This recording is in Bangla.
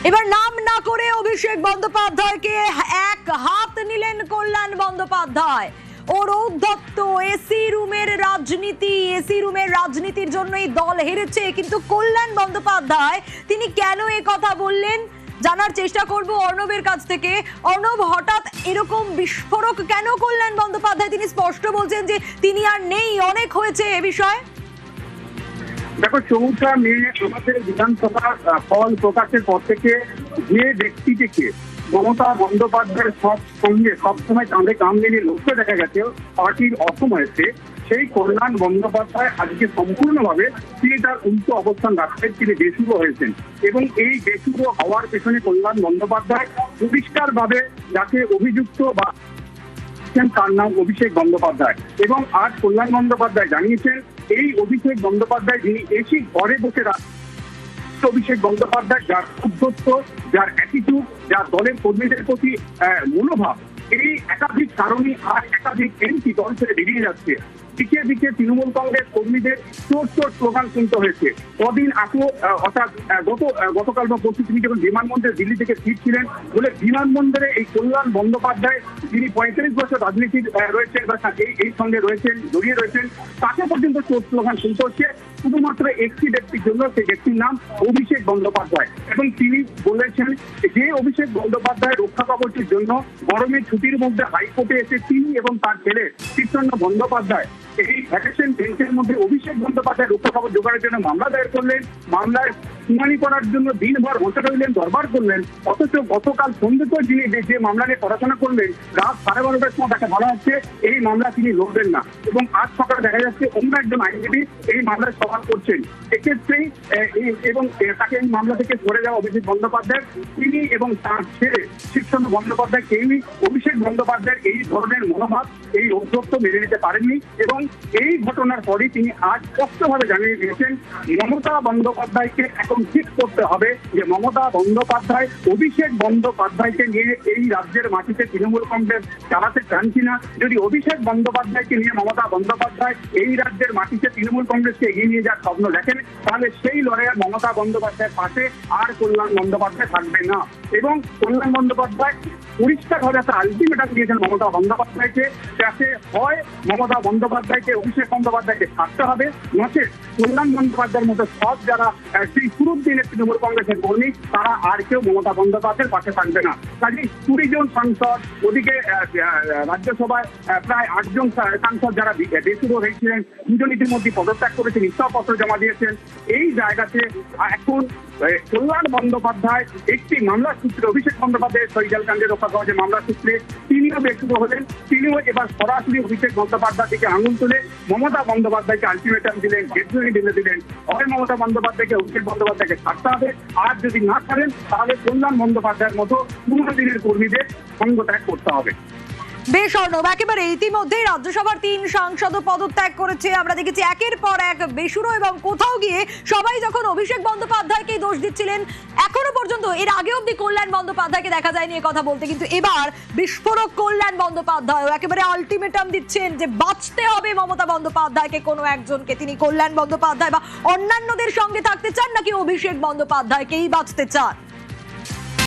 এবার নাম না করে অভিষেক বন্দ্যোপাধ্যায়কে এক হাত নিলেন কল্যাণ বন্দ্যোপাধ্যায়। ওর ঔদ্ধত্য, এসি রুমের রাজনীতির জন্যই দল হেরেছে, কিন্তু কল্যাণ বন্দ্যোপাধ্যায় তিনি কেন এ কথা বললেন জানার চেষ্টা করব অর্ণবের কাছ থেকে। অর্ণব, হঠাৎ এরকম বিস্ফোরক কেন কল্যাণ বন্দ্যোপাধ্যায়? তিনি স্পষ্ট বলছেন যে তিনি আর নেই, অনেক হয়েছে এ বিষয়ে। দেখো, 4 মে আমাদের বিধানসভার ফল প্রকাশের পর থেকে যে ব্যক্তিটিকে মমতা বন্দ্যোপাধ্যায়ের সঙ্গে সবসময় কাঁধে কাঁধ মিলিয়ে লক্ষ্য দেখা গেছে পার্টির অসময়েতে, সেই কল্যাণ বন্দ্যোপাধ্যায় আজকে সম্পূর্ণভাবে তিনি তার উল্টো অবস্থান রাখছেন। তিনি বেসুরো হয়েছেন এবং এই বেসুরো হওয়ার পেছনে কল্যাণ বন্দ্যোপাধ্যায় পরিষ্কারভাবে যাকে অভিযুক্ত বা তার নাম অভিষেক বন্দ্যোপাধ্যায়। এবং আজ কল্যাণ বন্দ্যোপাধ্যায় জানিয়েছেন এই অভিষেক বন্দ্যোপাধ্যায় যিনি এসে ঘরে বসে অভিষেক বন্দ্যোপাধ্যায় যার উদ্ধত্ত, যার অ্যাটিটিউড, যার দলের কর্মীদের প্রতি মনোভাব, এই একাধিক কারণে আর একাধিক এমপি দল ছেড়ে বেরিয়ে যাচ্ছে। দিকে দিকে তৃণমূল কংগ্রেস কর্মীদের চোর চোর স্লোগান শুনতে হয়েছে। কদিন আগে অর্থাৎ গতকাল বা পরশু তিনি যখন বিমানবন্দরে দিল্লি থেকে ফিরছিলেন বলে বিমানবন্দরে এই কল্যাণ বন্দ্যোপাধ্যায় যিনি 35 বছর রাজনীতি রয়েছেন বা এই সঙ্গে রয়েছেন, জড়িয়ে রয়েছেন, তাকে পর্যন্ত চোর স্লোগান শুনতে হচ্ছে শুধুমাত্র একটি ব্যক্তির জন্য, সেই ব্যক্তির নাম অভিষেক বন্দ্যোপাধ্যায়। এবং তিনি বলেছেন যে অভিষেক বন্দ্যোপাধ্যায় রক্ষা কবচের জন্য গরমের ছুটির মধ্যে হাইকোর্টে এসে তিনি এবং তার ছেলে কীর্তন্য বন্দ্যোপাধ্যায় এই ভ্যাকেশন বেঞ্চের মধ্যে অভিষেক বন্দ্যোপাধ্যায় রক্ষা কবচ জোগাড়ের জন্য মামলা দায়ের করলেন। মামলায় শুনানি করার জন্য দিনভর বসে রইলেন, দরবার করলেন। অথচ গতকাল সন্ধ্যেতেও যিনি যে মামলা নিয়ে পড়াশোনা করলেন, রাত 12:30টার সময় তাকে বলা হচ্ছে এই মামলা তিনি লড়বেন না। এবং আজ সকালে দেখা যাচ্ছে অন্য একজন আইনজীবী এই মামলায় সওয়াল করছেন। এক্ষেত্রেই এবং তাকে এই মামলা থেকে সরে যাওয়া অভিষেক বন্দ্যোপাধ্যায়, তিনি এবং তার ছেলে কীর্তন্য বন্দ্যোপাধ্যায় কেউই অভিষেক বন্দ্যোপাধ্যায়ের এই ধরনের মনোভাব, এই ঔদ্ধত্য মেনে নিতে পারেননি। এবং এই ঘটনার পরই তিনি আজ স্পষ্টভাবে জানিয়ে দিয়েছেন মমতা বন্দ্যোপাধ্যায়কে এখন ঠিক করতে হবে যে মমতা বন্দ্যোপাধ্যায় অভিষেক বন্দ্যোপাধ্যায়কে নিয়ে এই রাজ্যের মাটিতে তৃণমূল কংগ্রেস চালাতে চান কিনা। যদি অভিষেক বন্দ্যোপাধ্যায়কে নিয়ে মমতা বন্দ্যোপাধ্যায় এই রাজ্যের মাটিতে তৃণমূল কংগ্রেসকে এগিয়ে নিয়ে যাওয়ার স্বপ্ন দেখেন, তাহলে সেই লড়াইয়ে মমতা বন্দ্যোপাধ্যায়ের পাশে আর কল্যাণ বন্দ্যোপাধ্যায় থাকবে না। এবং কল্যাণ বন্দ্যোপাধ্যায় পরিষ্কারভাবে একটা আলটিমেটাম দিয়েছেন মমতা বন্দ্যোপাধ্যায়কে, যাতে হয় মমতা বন্দ্যোপাধ্যায়কে অভিষেক বন্দ্যোপাধ্যায়কে ছাড়তে হবে, নচেত কল্যাণ বন্দ্যোপাধ্যায়ের মতো সব যারা সেই শুরুর দিনের তৃণমূল কংগ্রেসের কর্মী তারা আর কেউ মমতা বন্দ্যোপাধ্যায়ের পাশে থাকবে না। কাজে 20 জন সাংসদ, ওদিকে রাজ্যসভায় প্রায় 8 জন সাংসদ যারা বেসুরো হয়েছিলেন, 2 জন ইতিমধ্যে পদত্যাগ করেছেন, ইস্তফাপত্র জমা দিয়েছেন। এই জায়গাতে এখন কল্যাণ বন্দ্যোপাধ্যায় একটি মামলার সূত্রে অভিষেক বন্দ্যোপাধ্যায়ের সরিজাল কাণ্ডে রক্ষা করা যে মামলার সূত্রে তিনিও বেসুরো হলেন। তিনিও এবার সরাসরি অভিষেক বন্দ্যোপাধ্যায় থেকে আঙুল তুলে মমতা বন্দ্যোপাধ্যায়কে আলটিমেটাম দিলেন, ডেডলাইন দিলেন, হয় মমতা বন্দ্যোপাধ্যায়কে অভিষেক বন্দ্যোপাধ্যায়কে ছাড়তে হবে, আর যদি না ছাড়েন তাহলে কল্যাণ বন্দ্যোপাধ্যায়ের মতো পুরনো দিনের কর্মীদের সঙ্গ ত্যাগ করতে হবে। বেশ অর্ণব, একেবারে ইতিমধ্যেই রাজ্যসভার 3 সাংসদ পদত্যাগ করেছে। আমরা দেখেছি একের পর এক বেসুরো, এবং কোথাও গিয়ে সবাই যখন অভিষেক বন্দ্যোপাধ্যায়কে দোষ দিচ্ছিলেন, এখনো পর্যন্ত এর আগে অব্দি কল্যাণ বন্দ্যোপাধ্যায়কে দেখা যায়নি এ কথা বলতে, কিন্তু এবার বিস্ফোরক কল্যাণ বন্দ্যোপাধ্যায় একেবারে আলটিমেটাম দিচ্ছেন যে বাঁচতে হবে মমতা বন্দ্যোপাধ্যায়কে, কোনো একজনকে। তিনি কল্যাণ বন্দ্যোপাধ্যায় বা অন্যান্যদের সঙ্গে থাকতে চান নাকি অভিষেক বন্দ্যোপাধ্যায়কেই বাঁচতে চান?